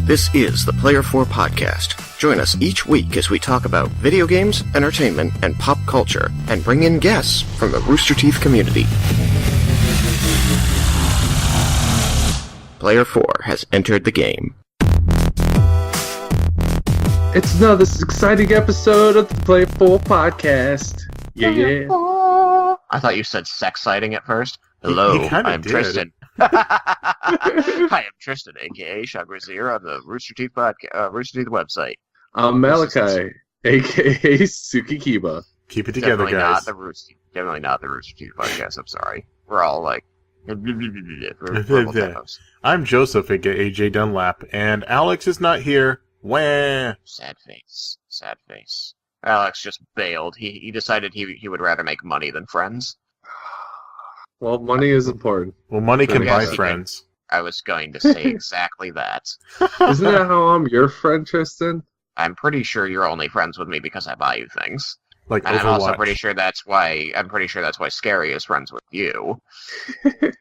This is the Player 4 Podcast. Join us each week as we talk about video games, entertainment, and pop culture, and bring in guests from the Rooster Teeth community. Player 4 has entered the game. It's another exciting episode of the Player 4 Podcast. Yeah. I thought you said sex-citing at first. Hello, I'm Tristan. Hi, I'm Tristan, a.k.a. Shag Brazier on the Rooster Teeth website. I'm Malachi, a.k.a. Suki Kiba. Keep it together, guys. Definitely not the Rooster Teeth podcast, I'm sorry. We're all like... I'm Joseph, a.k.a. J. Dunlap, and Alex is not here. Wah! Sad face. Alex just bailed. He decided he would rather make money than friends. Well, money is important. Well, money can buy friends. I was going to say exactly that. Isn't that how I'm your friend, Tristan? I'm pretty sure you're only friends with me because I buy you things. Like and Overwatch. I'm also pretty sure that's why Scary is friends with you. Hey,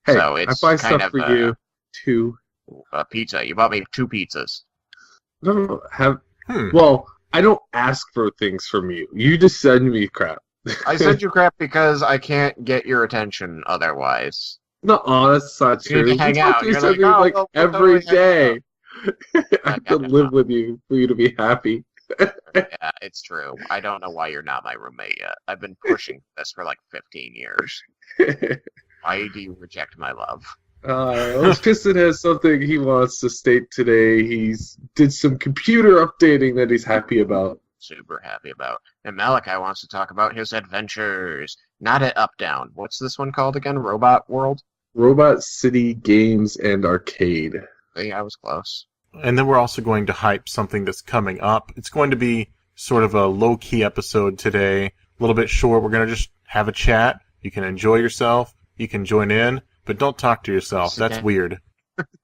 so it's I buy kind stuff of for you too. A pizza. You bought me 2 pizzas. No, Well, I don't ask for things from you. You just send me crap. I sent you crap because I can't get your attention otherwise. No, that's not true. You hang out. You You're like, every day. I have to live out. with you for you to be happy. Yeah, it's true. I don't know why you're not my roommate yet. I've been pushing this for like 15 years. Why do you reject my love? Tristan has something he wants to state today. He's did some computer updating that he's happy about. Super happy about. And Malachi wants to talk about his adventures. Not at Up Down. What's this one called again? Robot World? Robot City Games and Arcade. See, I was close. And then we're also going to hype something that's coming up. It's going to be sort of a low-key episode today. A little bit short. We're going to just have a chat. You can enjoy yourself. You can join in. But don't talk to yourself. That's weird.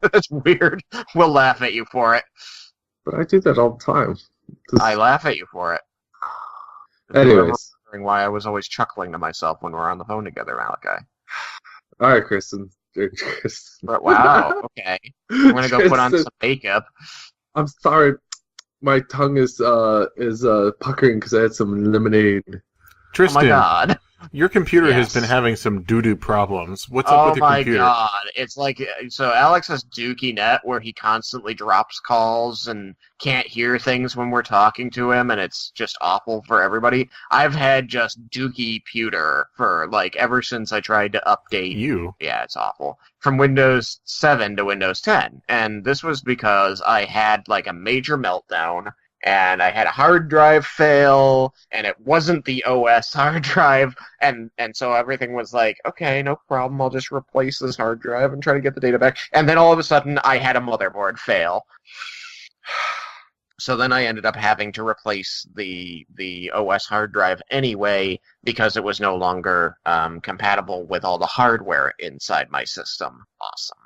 That's weird. We'll laugh at you for it. But I do that all the time. I laugh at you for it. Anyways. Wondering why I was always chuckling to myself when we're on the phone together, Malachi. Alright, Kristen. But wow, okay. I'm gonna go put on some makeup. I'm sorry. My tongue is puckering because I had some lemonade. Tristan, oh my god. Your computer Yes. has been having some doo-doo problems. What's up with your computer? Oh my god. It's like, so Alex has Dookie Net where he constantly drops calls and can't hear things when we're talking to him, and it's just awful for everybody. I've had just Dookie Pewter for, like, ever since I tried to update. Yeah, it's awful. From Windows 7 to Windows 10. And this was because I had, like, a major meltdown. And I had a hard drive fail, and it wasn't the OS hard drive, and so everything was like, okay, no problem, I'll just replace this hard drive and try to get the data back. And then all of a sudden, I had a motherboard fail. So then I ended up having to replace the OS hard drive anyway, because it was no longer compatible with all the hardware inside my system. Awesome.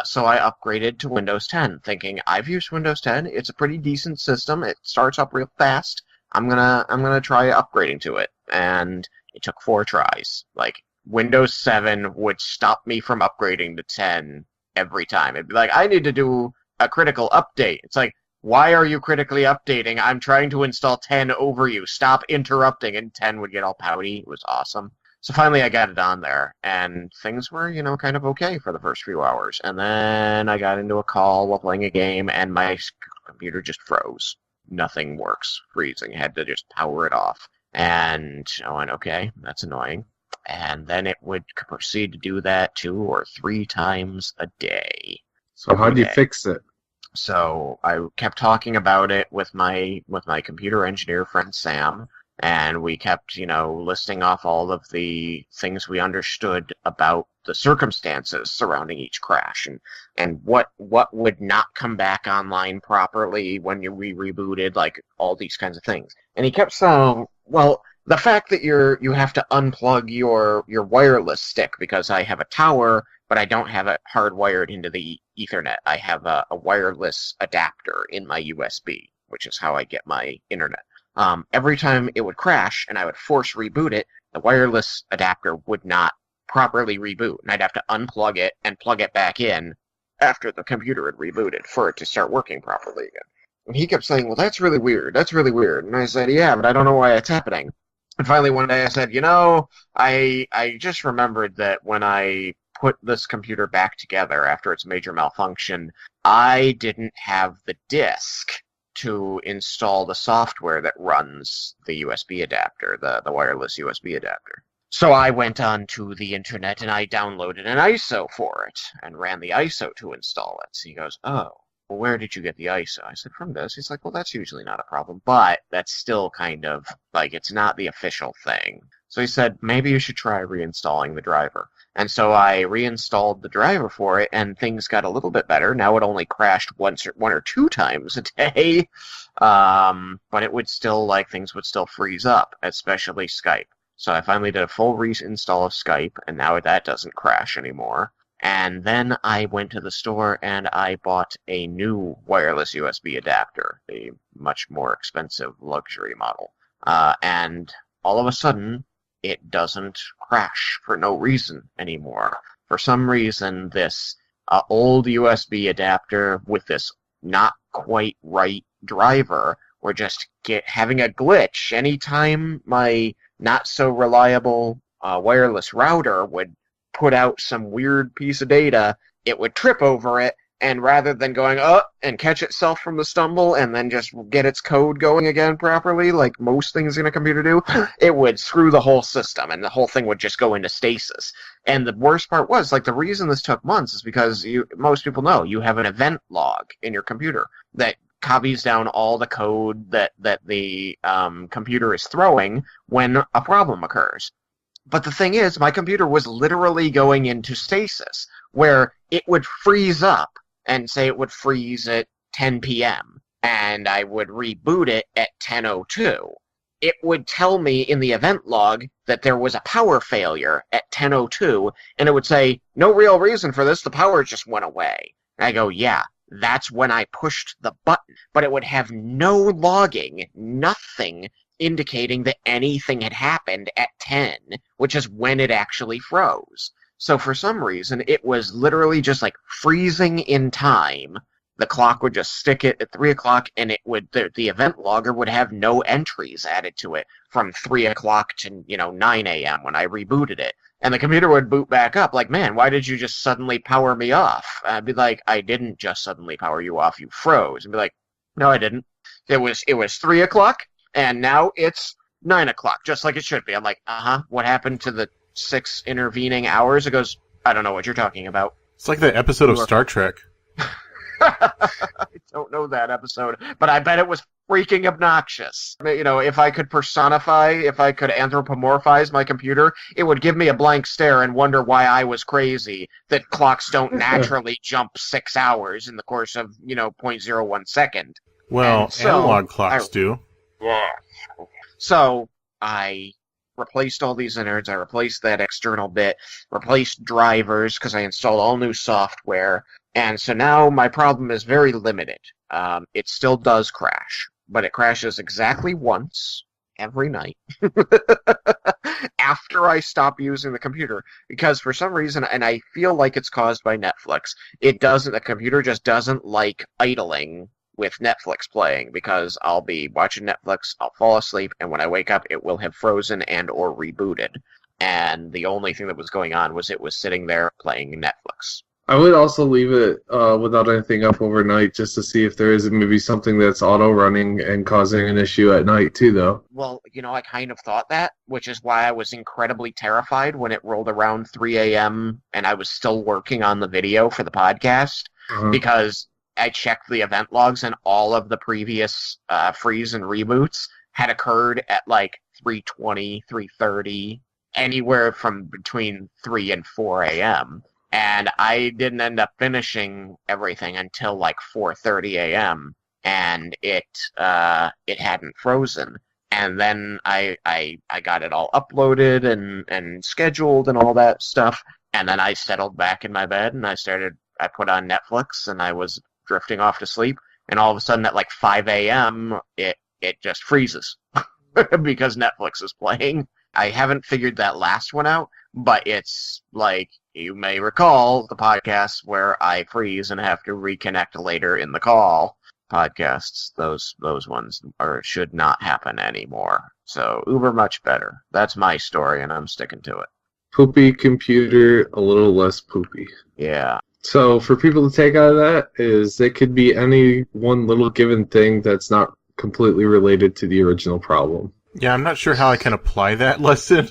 So I upgraded to Windows 10, thinking I've used Windows 10. It's a pretty decent system. It starts up real fast. I'm gonna try upgrading to it, and it took 4 tries. Like Windows 7 would stop me from upgrading to 10 every time. It'd be like, I need to do a critical update. It's like, why are you critically updating? I'm trying to install 10 over you. Stop interrupting. And 10 would get all pouty. It was awesome. So finally I got it on there, and things were, kind of okay for the first few hours. And then I got into a call while playing a game, and my computer just froze. Nothing works. Freezing. I had to just power it off. And I went, okay, that's annoying. And then it would proceed to do that 2 or 3 times a day. So how do you fix it? So I kept talking about it with my computer engineer friend Sam. And we kept, listing off all of the things we understood about the circumstances surrounding each crash and what would not come back online properly when we rebooted, like all these kinds of things. And he kept saying, well, the fact that you have to unplug your wireless stick, because I have a tower, but I don't have it hardwired into the Ethernet. I have a wireless adapter in my USB, which is how I get my internet. Every time it would crash and I would force reboot it, the wireless adapter would not properly reboot, and I'd have to unplug it and plug it back in after the computer had rebooted for it to start working properly again. And he kept saying, well, that's really weird. That's really weird. And I said, yeah, but I don't know why it's happening. And finally one day I said, I just remembered that when I put this computer back together after its major malfunction, I didn't have the disk to install the software that runs the USB adapter, the wireless USB adapter. So I went onto the internet and I downloaded an ISO for it and ran the ISO to install it. So he goes, oh, well, where did you get the ISO? I said, from this. He's like, well, that's usually not a problem, but that's still kind of, like, it's not the official thing. So he said, maybe you should try reinstalling the driver. And so I reinstalled the driver for it, and things got a little bit better. Now it only crashed one or two times a day, but it would still, like, things would still freeze up, especially Skype. So I finally did a full reinstall of Skype, and now that doesn't crash anymore. And then I went to the store and I bought a new wireless USB adapter, a much more expensive luxury model. And all of a sudden, it doesn't crash for no reason anymore. For some reason, this old USB adapter with this not quite right driver were just having a glitch. Anytime my not so reliable wireless router would put out some weird piece of data, it would trip over it, and rather than going up and catch itself from the stumble and then just get its code going again properly, like most things in a computer do, it would screw the whole system, and the whole thing would just go into stasis. And the worst part was, like, the reason this took months is because most people know you have an event log in your computer that copies down all the code that the computer is throwing when a problem occurs. But the thing is, my computer was literally going into stasis, where it would freeze up, and say it would freeze at 10 p.m., and I would reboot it at 10:02. It would tell me in the event log that there was a power failure at 10:02, and it would say, no real reason for this, the power just went away. And I go, yeah, that's when I pushed the button. But it would have no logging, nothing indicating that anything had happened at 10, which is when it actually froze. So for some reason, it was literally just like freezing in time. The clock would just stick it at 3 o'clock, and it would the event logger would have no entries added to it from 3 o'clock to 9 a.m. when I rebooted it. And the computer would boot back up like, man, why did you just suddenly power me off? I'd be like, I didn't just suddenly power you off, you froze. And be like, no, I didn't. It was 3 o'clock, and now it's 9 o'clock, just like it should be. I'm like, what happened to the 6 intervening hours? It goes, I don't know what you're talking about. It's like that episode of Star Trek. I don't know that episode, but I bet it was freaking obnoxious. If I could if I could anthropomorphize my computer, it would give me a blank stare and wonder why I was crazy, that clocks don't naturally jump 6 hours in the course of, 0.01 second. Well, analog clocks do. Yeah. So I replaced all these innards, I replaced that external bit, replaced drivers because I installed all new software, and so now my problem is very limited. It still does crash, but it crashes exactly once every night after I stop using the computer, because for some reason, and I feel like it's caused by Netflix, the computer just doesn't like idling with Netflix playing, because I'll be watching Netflix, I'll fall asleep, and when I wake up, it will have frozen and or rebooted. And the only thing that was going on was it was sitting there playing Netflix. I would also leave it without anything up overnight, just to see if there is maybe something that's auto-running and causing an issue at night, too, though. Well, I kind of thought that, which is why I was incredibly terrified when it rolled around 3 a.m. and I was still working on the video for the podcast, because I checked the event logs, and all of the previous freeze and reboots had occurred at like 3:20, 3:30, anywhere from between 3 and 4 a.m., and I didn't end up finishing everything until like 4:30 a.m., and it hadn't frozen. And then I got it all uploaded and scheduled and all that stuff, and then I settled back in my bed, and I put on Netflix, and I was drifting off to sleep, and all of a sudden at like 5 a.m. it just freezes because Netflix is playing. I haven't figured that last one out, but it's like you may recall the podcasts where I freeze and have to reconnect later in the call. Podcasts, those ones should not happen anymore. So uber much better. That's my story, and I'm sticking to it. Poopy computer, a little less poopy. Yeah. So for people to take out of that is it could be any one little given thing that's not completely related to the original problem. Yeah, I'm not sure how I can apply that lesson.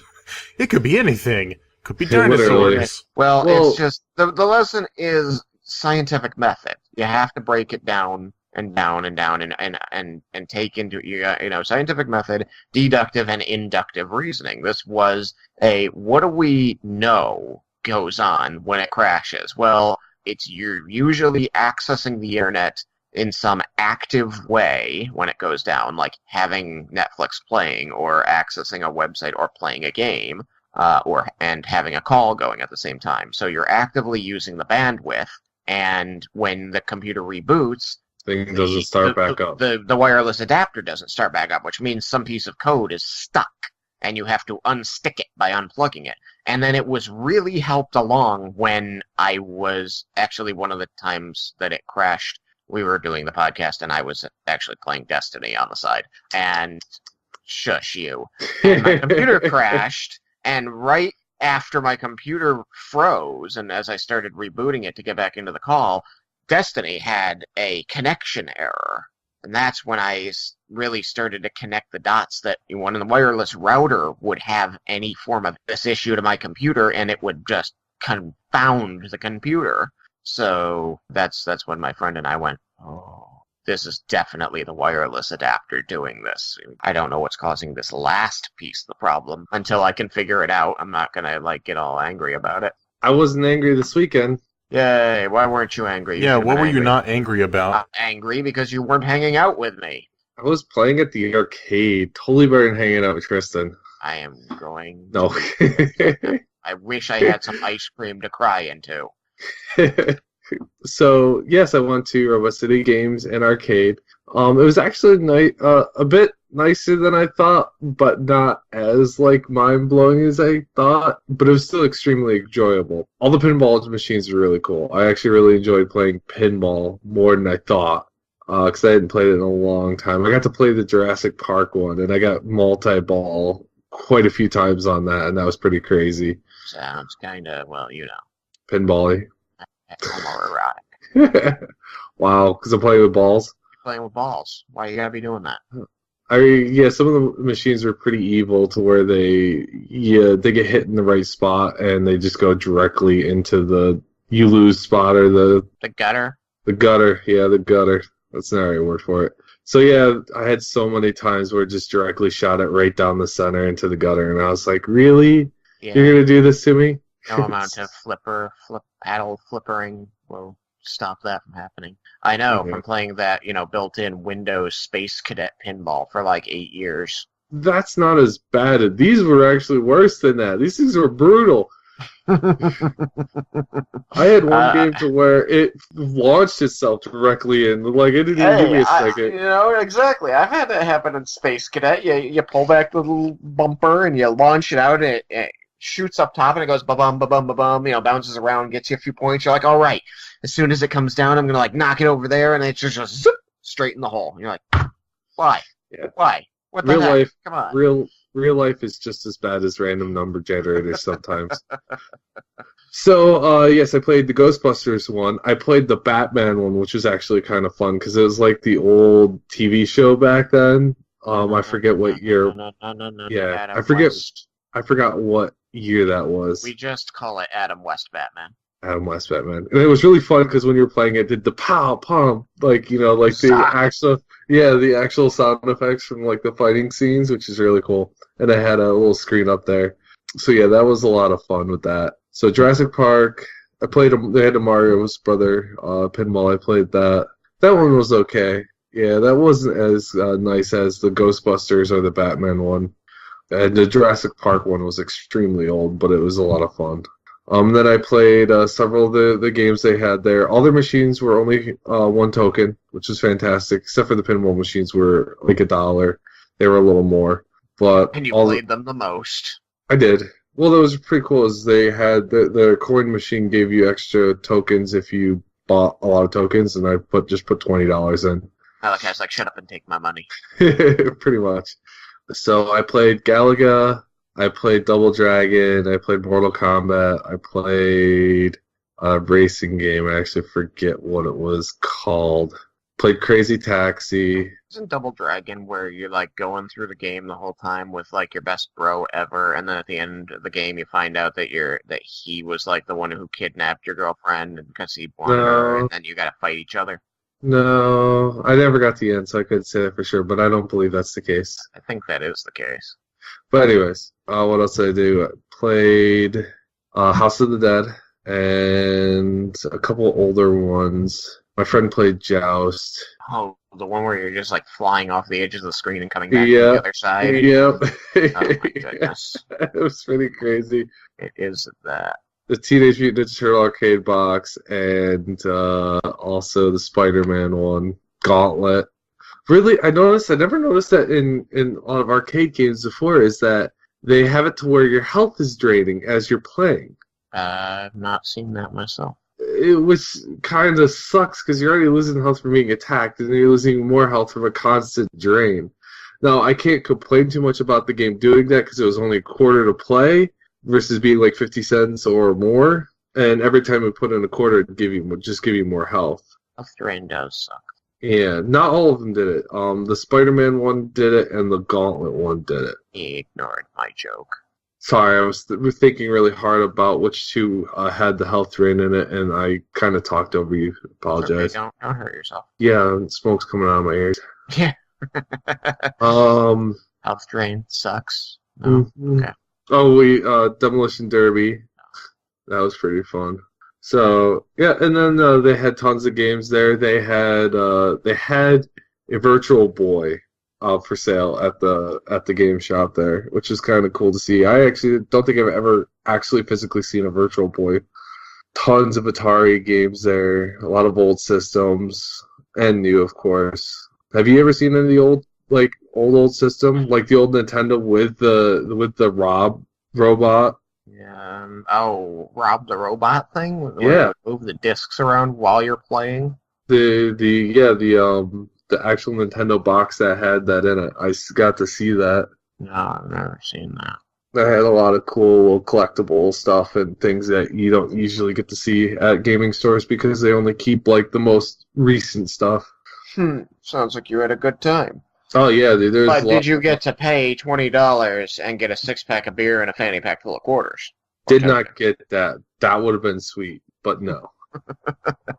It could be anything. Could be Literally. dinosaurs. Well, it's just the lesson is scientific method. You have to break it down and down and down and take into scientific method, deductive and inductive reasoning. This was what do we know goes on when it crashes? Well, you're usually accessing the internet in some active way when it goes down, like having Netflix playing or accessing a website or playing a game, and having a call going at the same time. So you're actively using the bandwidth, and when the computer reboots, Thing doesn't start back up. The wireless adapter doesn't start back up, which means some piece of code is stuck, and you have to unstick it by unplugging it. And then it was really helped along when I was actually one of the times that it crashed. We were doing the podcast, and I was actually playing Destiny on the side. And shush you. And my computer crashed, and right after my computer froze, and as I started rebooting it to get back into the call, Destiny had a connection error. And that's when I really started to connect the dots that when the wireless router would have any form of this issue to my computer, and it would just confound the computer. So that's when my friend and I went, oh, this is definitely the wireless adapter doing this. I don't know what's causing this last piece of the problem. Until I can figure it out, I'm not going to get all angry about it. I wasn't angry this weekend. Yay, why weren't you angry? Yeah, what were you not angry about? I'm angry because you weren't hanging out with me. I was playing at the arcade. Totally better than hanging out with Tristan. I am going... No. I wish I had some ice cream to cry into. So, yes, I went to Robot City Games and Arcade. It was actually a bit nicer than I thought, but not as mind-blowing as I thought, but it was still extremely enjoyable. All the pinball machines were really cool. I actually really enjoyed playing pinball more than I thought, because I hadn't played it in a long time. I got to play the Jurassic Park one, and I got multi-ball quite a few times on that, and that was pretty crazy. Sounds kind of, Pinball-y. Homoerotic. Wow, because I'm playing with balls? Playing with balls. Why you gotta be doing that? Some of the machines were pretty evil to where they get hit in the right spot and they just go directly into the you lose spot or the gutter. The gutter, yeah, the gutter. That's not the right word for it. So yeah, I had so many times where it just directly shot it right down the center into the gutter, and I was like, really? Yeah. You're gonna do this to me? No amount of paddle flippering will stop that from happening. I know from playing that, built-in Windows Space Cadet pinball for 8 years. That's not as bad. These were actually worse than that. These things were brutal. I had one game to where it launched itself directly in. It didn't even give me a second. Exactly. I've had that happen in Space Cadet. You pull back the little bumper and you launch it out, and it shoots up top, and it goes ba-bum, ba-bum, ba-bum, bounces around, gets you a few points. You're like, all right, as soon as it comes down, I'm going to, knock it over there, and it just zip, straight in the hole. And you're like, why? Yeah. Why? What the heck? Life, come on. Real life is just as bad as random number generators sometimes. So, yes, I played the Ghostbusters one. I played the Batman one, which was actually kind of fun, because it was like the old TV show back then. I forget what year. Yeah, I forgot what year that was. We just call it Adam West Batman. Adam West Batman. And it was really fun because when you were playing it, did the pow, pom, the actual sound effects from the fighting scenes, which is really cool. And I had a little screen up there. So yeah, that was a lot of fun with that. So Jurassic Park, they had a Mario's brother pinball. I played that. That one was okay. Yeah, that wasn't as nice as the Ghostbusters or the Batman one. And the Jurassic Park one was extremely old, but it was a lot of fun. Then I played several of the games they had there. All their machines were only 1 token, which was fantastic, except for the pinball machines were $1. They were a little more. But and you played them the most. I did. Well, that was pretty cool. Is they had the coin machine gave you extra tokens if you bought a lot of tokens, and I just put $20 in. Malachi's like, shut up and take my money. Pretty much. So I played Galaga, I played Double Dragon, I played Mortal Kombat, I played a racing game. I actually forget what it was called. Played Crazy Taxi. Isn't Double Dragon where you're like going through the game the whole time with like your best bro ever, and then at the end of the game you find out that he was like the one who kidnapped your girlfriend because he wanted her, and then you gotta fight each other? No, I never got to the end, so I couldn't say that for sure, but I don't believe that's the case. I think that is the case. But anyways, what else did I do? I played House of the Dead and a couple older ones. My friend played Joust. Oh, the one where you're just like flying off the edge of the screen and coming back to the other side? Yep. Oh my goodness. It was pretty crazy. It is that. The Teenage Mutant Ninja Turtle arcade box, and also the Spider-Man one, Gauntlet. Really, I never noticed that in a lot of arcade games before, is that they have it to where your health is draining as you're playing. I've not seen that myself. It was kind of sucks because you're already losing health from being attacked, and then you're losing more health from a constant drain. Now, I can't complain too much about the game doing that because it was only a quarter to play, versus being like 50 cents or more, and every time we put in a quarter, it'd give you more health. Health drain does suck. Yeah, not all of them did it. The Spider-Man one did it, and the Gauntlet one did it. He ignored my joke. Sorry, I was thinking really hard about which two had the health drain in it, and I kind of talked over you. Apologize. Okay, don't hurt yourself. Yeah, smoke's coming out of my ears. Yeah. Health drain sucks. No? Okay. Oh, Demolition Derby. That was pretty fun. So yeah, and then they had tons of games there. They had a Virtual Boy for sale at the game shop there, which is kind of cool to see. I actually don't think I've ever actually physically seen a Virtual Boy. Tons of Atari games there, a lot of old systems and new, of course. Have you ever seen any of the old system, like the old Nintendo with the Rob robot? Yeah. Rob the robot thing. Where Yeah. you move the discs around while you're playing. The actual Nintendo box that had that in it. I got to see that. No, I've never seen that. That had a lot of cool little collectible stuff and things that you don't usually get to see at gaming stores because they only keep like the most recent stuff. Sounds like you had a good time. Oh yeah, there's. But did you get to pay $20 and get a 6-pack of beer and a fanny pack full of quarters? Did not get that. That would have been sweet, but no.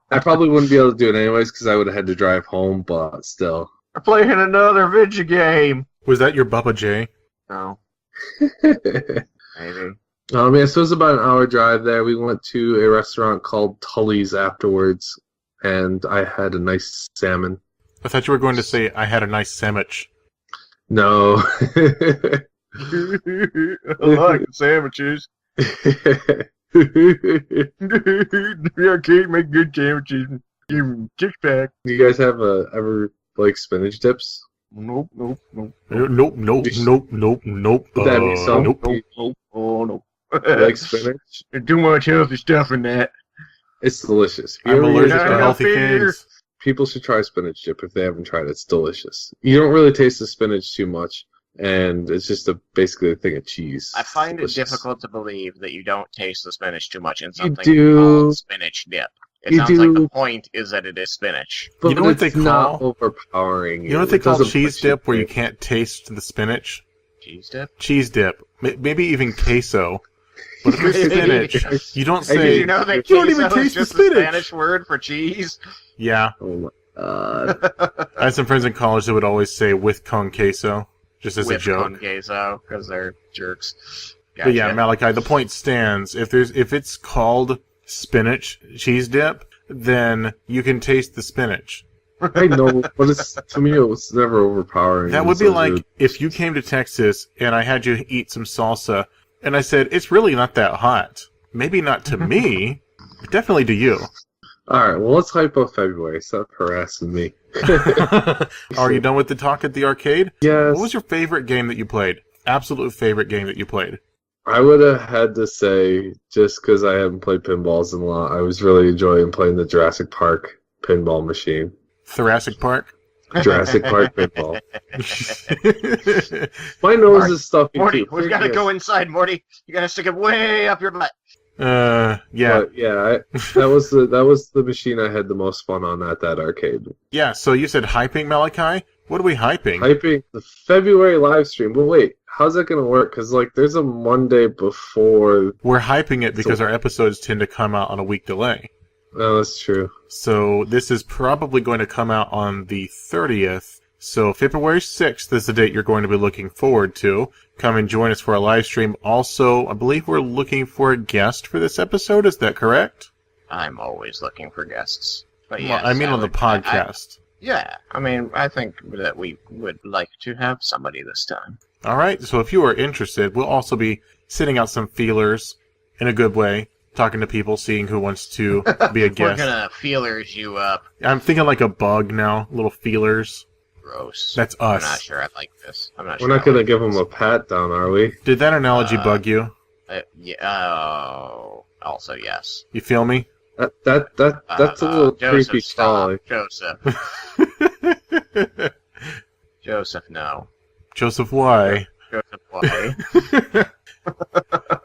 I probably wouldn't be able to do it anyways because I would have had to drive home, but still. We're playing another video game. Was that your Bubba J? No. Maybe. So it was about an hour drive there. We went to a restaurant called Tully's afterwards, and I had a nice salmon. I thought you were going to say I had a nice sandwich. No. I like sandwiches. The arcade make good sandwiches. Give them 6-pack. Do you guys have ever like spinach dips? Nope. Nope. Would that be some? Nope. Oh, no. You like spinach? There's too much healthy stuff in that. It's delicious. I'm allergic to Yeah, healthy beer. things. People should try spinach dip if they haven't tried it. It's delicious. You don't really taste the spinach too much, and it's just basically a thing of cheese. I find It's it delicious. difficult to believe that you don't taste the spinach too much in You something do. called spinach dip. It You sounds like the do. point is that it is spinach. But You know what they it's not call- overpowering. You know what they It call doesn't cheese put you dip where you through. can't taste the spinach? Cheese dip? Cheese dip. Maybe even queso. But if it's spinach, you don't Hey, Did say, you know that "You don't even queso is taste the just spinach." Spanish word for cheese? yeah. Oh my god. I had some friends in college that would always say with con queso, just as With a joke. con queso, because they're jerks. But yeah, Gotcha. Malachi, the point stands. If it's called spinach cheese dip, then you can taste the spinach. I know, but to me it was never overpowering. That It would was be so like good. if you came to Texas and I had you eat some salsa, and I said, it's really not that hot. Maybe not to me, but definitely to you. Alright, well let's hype up February. Stop harassing me. Are you done with the talk at the arcade? Yes. What was your favorite game that you played? Absolute favorite game that you played? I would have had to say, just because I haven't played pinballs in a lot, I was really enjoying playing the Jurassic Park pinball machine. Jurassic Park? Jurassic Park pinball. My nose is stuffy Morty, too. we've got to go inside, Morty. You got to stick it way up your butt. Yeah. But yeah, that was the machine I had the most fun on at that arcade. Yeah, so you said hyping, Malachi? What are we hyping? Hyping the February live stream. But wait, how's that going to work? Because there's a Monday before. We're hyping it because our episodes tend to come out on a week delay. Oh, that's true. So this is probably going to come out on the 30th. So February 6th is the date you're going to be looking forward to. Come and join us for a live stream. Also, I believe we're looking for a guest for this episode. Is that correct? I'm always looking for guests. But Well, yes, I mean on the podcast. I think that we would like to have somebody this time. All right, so if you are interested, we'll also be sending out some feelers in a good way, talking to people, seeing who wants to be a We're guest. gonna feelers you up. I'm thinking like a bug now, little feelers. Gross. That's us. I'm not sure I like this. We're not going to give him a pat down, are we? Did that analogy bug you? Also, yes. You feel me? That's a little Joseph, creepy, stop. Charlie. Joseph, no. Joseph, why? Joseph, why?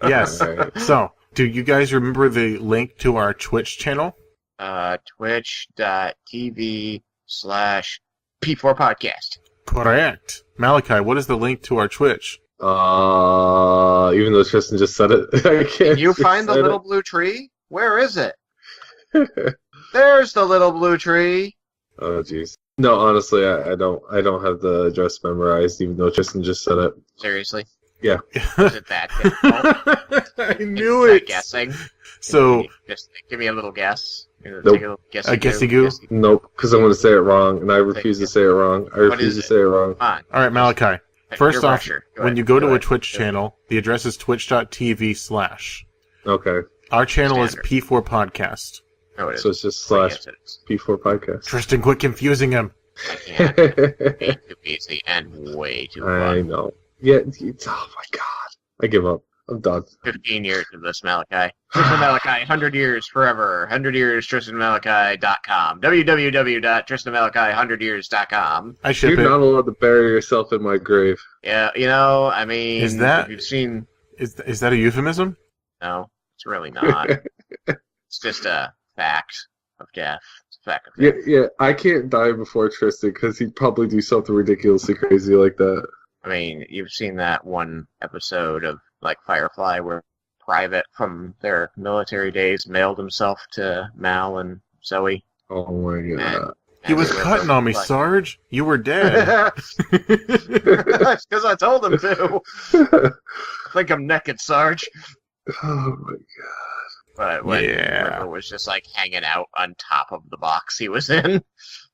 Yes. Alright. So, do you guys remember the link to our Twitch channel? Twitch.tv/P4Podcast. Correct. Malachi, what is the link to our Twitch? Even though Tristan just said it, I can't. Can you find the say little blue tree? Where is it? There's the little blue tree. Oh, jeez. No, honestly, I don't have the address memorized, even though Tristan just said it. Seriously? Yeah. Is it that difficult? I knew Is that it. guessing? So, Just give me a little guess. Nope. Take a little guessy A guessy-goo? Nope, because I'm going to say it wrong, and I refuse to say it wrong. I What refuse is to it? say it wrong. Come on. all right, Malachi. First Your off, pressure. Go when ahead. you go to a ahead. Twitch Go ahead. channel, the address is twitch.tv/. Okay, Our channel Standard. is P4 Podcast. No, it is. so it's just Well, slash yes, it is. P4 podcast. Tristan, quit confusing him. I can't. Way too easy and way too I fun. know. Yeah, oh my god. I give up. I'm done. 15 years of this, Malachi. Tristan Malachi, 100 years forever. 100 years, TristanMalachi.com. www.TristanMalachi100years.com. I ship You're it. not allowed to bury yourself in my grave. Yeah, I mean... Is that- if you've seen... Is that a euphemism? No, it's really not. It's just a fact of death. It's a fact of Yeah, death. yeah. I can't die before Tristan because he'd probably do something ridiculously crazy like that. I mean, you've seen that one episode of, Firefly where Private from their military days mailed himself to Mal and Zoe. Oh my god. He was cutting on me, Sarge. You were dead. Because I told him to. I think I'm naked, Sarge. Oh my god. But when Yeah. River was just hanging out on top of the box he was in. And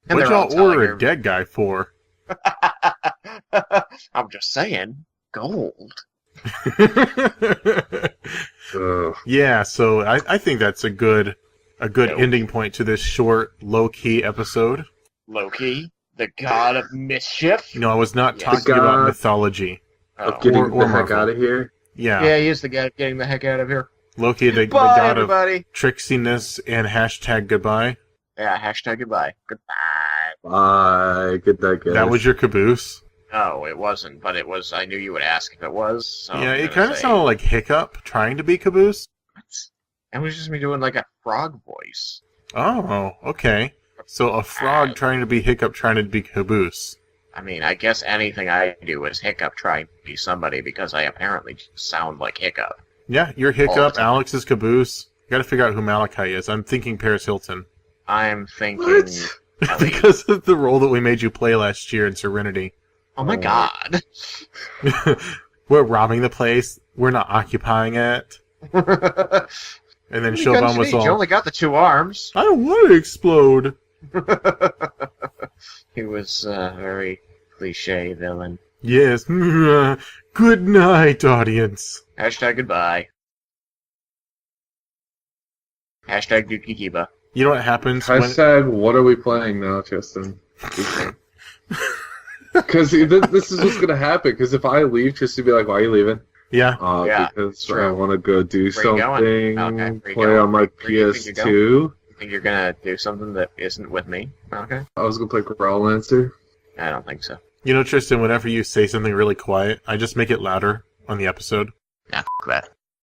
What'd they're all y'all telling order her- a dead guy for? I'm just saying, gold. Ugh. Yeah, so I think that's a good ending point to this short, low-key episode. Loki, the god of mischief. I was not Yes. talking The about god mythology. Oh. Of getting Or the heck Marvel. out of here. Yeah, Yeah, he is the guy getting the heck out of here. Loki, the Bye, god everybody. of tricksiness and hashtag goodbye. Yeah, hashtag goodbye. Goodbye. Bye. Good night, guys. That was your caboose? No, it wasn't, but it was. I knew you would ask if it was. So Yeah, I'm it gonna kind of say- sounded like Hiccup trying to be caboose. It was just me doing a frog voice. Oh, okay. So a frog trying to be Hiccup trying to be caboose. I mean, I guess anything I do is Hiccup trying to be somebody because I apparently sound like Hiccup. Yeah, you're All the Hiccup, time. Alex is caboose. Gotta figure out who Malachi is. I'm thinking Paris Hilton. I'm thinking. What? Ellie. Because of the role that we made you play last year in Serenity. Oh my god. We're robbing the place. We're not occupying it. And then You Shoban was You all, only got the two arms. I don't want to explode. He was a very cliche villain. Yes. Good night, audience. Hashtag goodbye. Hashtag Dookie Kiba. You know what happens when... Hashtag, what are we playing now, Tristan? Because this is what's going to happen. Because if I leave, Tristan will be like, why are you leaving? Yeah. Yeah, because true. I want to go do Where you going? something, Okay, where you play going? on my Where do you think you're PS2. You think you're gonna do something that isn't with me? Okay. I was gonna play Growlancer. I don't think so. You know, Tristan, whenever you say something really quiet, I just make it louder on the episode. Nah, f that.